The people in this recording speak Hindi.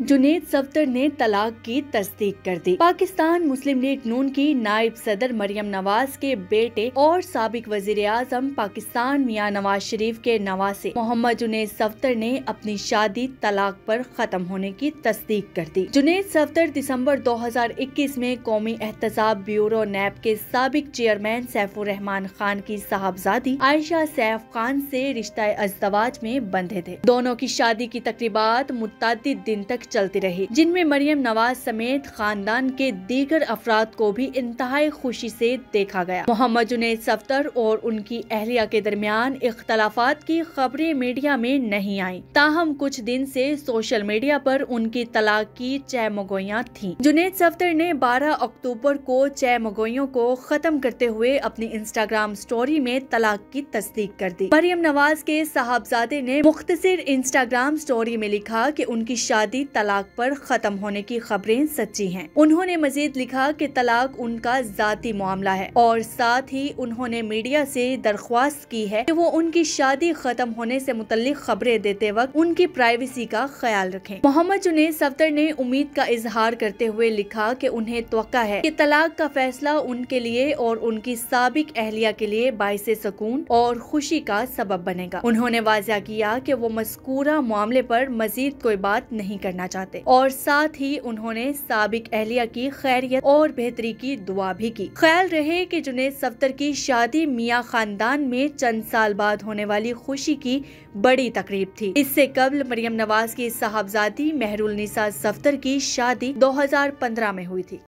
जुनैद सफ्दर ने तलाक की तस्दीक कर दी। पाकिस्तान मुस्लिम लीग नून की नायब सदर मरियम नवाज के बेटे और साबिक वजीर आजम पाकिस्तान मियां नवाज शरीफ के नवासे मोहम्मद जुनैद सफ्दर ने अपनी शादी तलाक पर खत्म होने की तस्दीक कर दी। जुनैद सफ्दर दिसंबर 2021 में कौमी एहतसाब ब्यूरो नैब के साबिक चेयरमैन सैफुर रहमान खान की साहबजादी आयशा सैफ खान से रिश्ता अज़दवाज में बंधे थे। दोनों की शादी की तकरीबात मुत्तादिद दिन तक चलती रही, जिनमें मरियम नवाज समेत खानदान के दीगर अफराद को भी इंतहाई खुशी से देखा गया। मोहम्मद जुनैद सफ्दर और उनकी अहलिया के दरमियान इख्तलाफात की खबरें मीडिया में नहीं आईं, ताहम कुछ दिन से सोशल मीडिया पर उनकी तलाक की चहमगोइयां थीं। जुनैद सफ्दर ने 12 अक्टूबर को चहमगोइयों को खत्म करते हुए अपनी इंस्टाग्राम स्टोरी में तलाक की तस्दीक कर दी। मरियम नवाज के साहबजादे ने मुख्तसर इंस्टाग्राम स्टोरी में लिखा कि उनकी शादी तलाक पर खत्म होने की खबरें सच्ची हैं। उन्होंने मजीद लिखा कि तलाक उनका जाती मामला है और साथ ही उन्होंने मीडिया से दरख्वास्त की है कि वो उनकी शादी खत्म होने से मुतल्लिक खबरें देते वक्त उनकी प्राइवेसी का ख्याल रखें। मोहम्मद जुनैद सफ्दर ने उम्मीद का इजहार करते हुए लिखा कि उन्हें तवक्का है कि तलाक का फैसला उनके लिए और उनकी साबिक अहलिया के लिए बाइसे सुकून और खुशी का सबब बनेगा। उन्होंने वाज़ा किया कि वो मज़कूरा मामले पर मजीद कोई बात नहीं करना चाहते और साथ ही उन्होंने साबिक अहलिया की खैरियत और बेहतरी की दुआ भी की। ख्याल रहे कि जुनैद सफ्दर की शादी मियां खानदान में चंद साल बाद होने वाली खुशी की बड़ी तकरीब थी। इससे कबल मरियम नवाज की साहबजादी मेहरुल निसा सफ्दर की शादी 2015 में हुई थी।